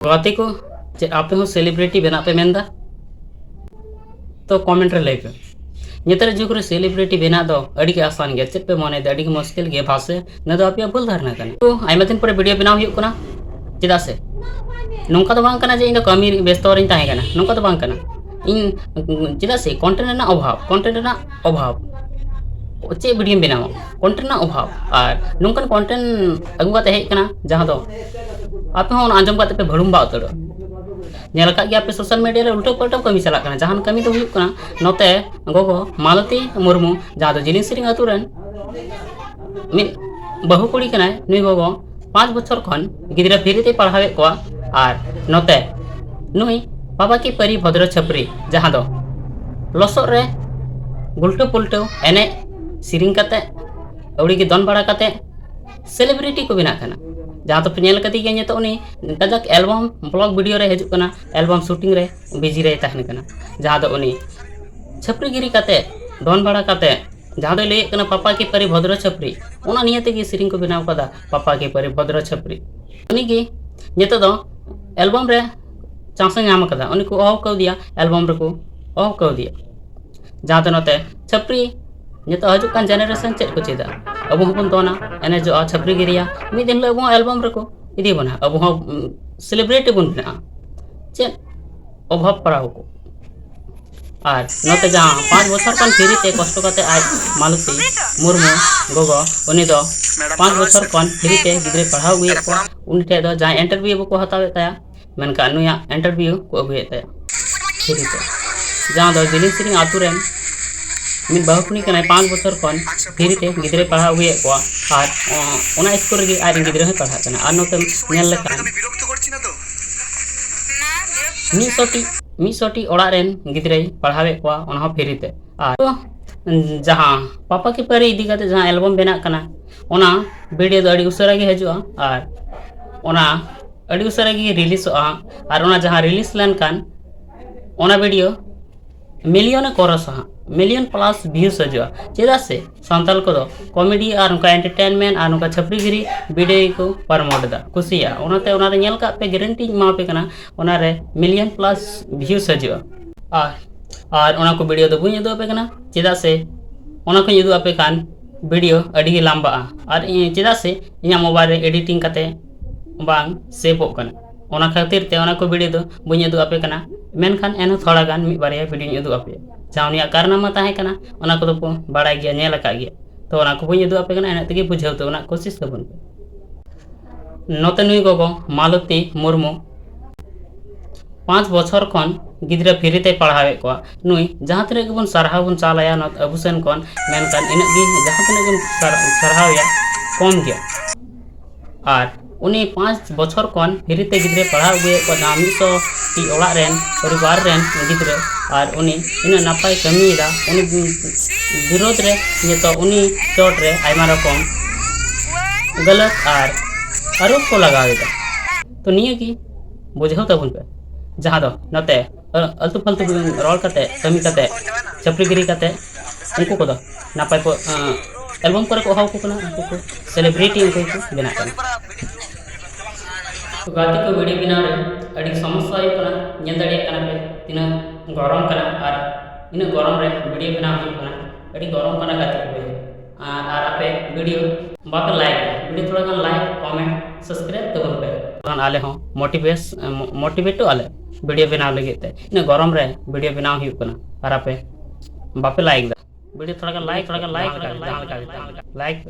गाते को आप सेलिब्रिटी बना पे मेनदा तो कमेंट रे लैपे नेतर जुग रे सेलिब्रिटी बना दो अड़ी के आसान गया चेक पे मने अड़ी के मुश्किल गया भाषे न दो आप भूल धारणा कने तो आइमा दिन पर वीडियो बनाव हुई कना चेदा से नोंका तो बांग कना जे इन कमी व्यस्त रही ताहे कना नोंका तो बांग कना इन चेदा से कंटेंट ना अभाव चे वीडियो बनाव कंटेंट ना अभाव और नोंकन कंटेंट अगु काते हेज कना जहां दो आप हो आंजम काते पे भड़ुम बा उतर नेल का गया पे सोशल मीडिया रे उल्टो पलटो कमी चला कना जहां कमी तो हुई कना नोते गोगो मालती मुर्मू जहां दो जिलिंग सिरिंग अतुरन मिन बहु कुड़ी कना नुई गोगो 5 बछर खन गिदरा फिरिते पढ़ावे को और नोते नुई बाबा की परी भद्र छपरी जहां दो लसो रे गुल्टो पुल्टो एने सिरिंग काते अवड़ी की दन बड़ा काते सेलिब्रिटी को बिना कना जहाँ तो पेल कती गए तो उनी कजक एल्बम ब्लॉग वीडियो रे हजू कना एल्बम शूटिंग रे बिजी रे तहन कना जहाँ तो उनी छपरीगिरी काते दन बड़ा काते जहाँ तो लय कना पापा की परी भद्र छपरी उना नियते की सिरिंग को बनाव कदा पापा की परी भद्र छपरी उनी की नितो दो एल्बम रे चांस नाम कदा उनी को ऑफ कर दिया एल्बम रे को ऑफ कर दिया जहाँ तो नते छपरी नितो हजू कान जनरेशन चेक को चेदा अब हबन दोना एने जो छपरी गिरिया मी दिन अब एल्बम रको इदी बना अब सेलिब्रिटी बन बना चेक अभाव पड़ा को और नते जहाँ 5 बछर कन फ्री ते कष्ट करते आज मालती मुर्मू गोगो उनी दो 5 बछर कन फ्री ते गिद्रे पढ़ाव हुए को उन ठे दो जहाँ इंटरव्यू को हतावे ताया मेनका नुया इंटरव्यू को अगुए ताया फ्री ते जहाँ दो जिलिंग सिरिंग आतु रे मिन बहुकुनी कना 5 बछर कन फ्री ते गिद्रे पढ़ाव हुए को और ओना स्कूल रे आज गिद्रे है पढ़ा कना और नते नेल लेखान मिसोटी ओड़ा रेन गिद्रे पढ़ावे को ओना फ्री ते और जहाँ पापा की परी इदी काते जहाँ एल्बम बना कना ओना वीडियो दो अड़ी उसरा गे हजुआ और ओना अड़ी उसरा गे रिलीजोआ और ओना जहाँ रिलीज लेन कान ओना वीडियो मिलियन कोरस मिलियन प्लस व्यूज हजुआ चेदा से संताल को दो कॉमेडी और उनका एंटरटेनमेंट और उनका छपरीगिरी वीडियो को प्रमोट दा कुसिया ओनाते ओना रे नेल का पे गारंटी मा पे कना ओना रे मिलियन प्लस व्यूज हजुआ और ओना को वीडियो दो बुई दो पे कना चेदा से ओना को यदु आपे कान वीडियो अड़ी लंबा और चेदा से इया मोबाइल रे एडिटिंग काते बांग सेव कना ओना खातिर ते ओना को वीडियो दो बुई दो आपे कना मेनखान एनो थोड़ा गान मी बारे वीडियो दो आपे जावनिया कारनामा ताहे कना ओना को तो बड़ा गया नेल का गया तो ओना को बुई दो आपे कना एने तगे बुझाव तो ओना कोशिश तबन पे नते नुई गोगो मालती मुर्मू 5 बछर खन गिद्रा फ्रीते पढ़ावे को नुई जहाँ तने बन सरहाव बन चालाया नत अबुसन कन मेनकान इनक गी जहाँ तने बन सरहावया कम गया और उनी 5 बछर कन फ्रीते गिद्रे पढ़ाव हुए को जहाँ 100 टी ओड़ा रेन परिवार रेन गिद्रे और उनी इन नापाय कमीदा उनी विरोध रे ये तो उनी चोट रे आयमा रकम गलत और आरोप को लगावेदा तो निये की बुझाव तबन पे जहाँ दो नते अल्तु फालतू रोल कते कमी कते छपरीगिरी कते उनको को दो नापाय को एल्बम पर को हाउ को कना उनको को सेलिब्रिटी उनको को बना कना तो गाती को वीडियो बना रे अड़ी समस्या हुई कना नेल दड़िया कना पे तिना गरम कना और इन गरम रे वीडियो बना हुई कना अड़ी गरम कना गाती को और आपे वीडियो बाप लाइक वीडियो थोड़ा गान लाइक कमेंट सब्सक्राइब तो पे गान आले हो मोटिवेट आले वीडियो बना लगे ते इन गरम रे वीडियो बना हुई कना और आपे बाप लाइक वीडियो थोड़ा गान लाइक लाइक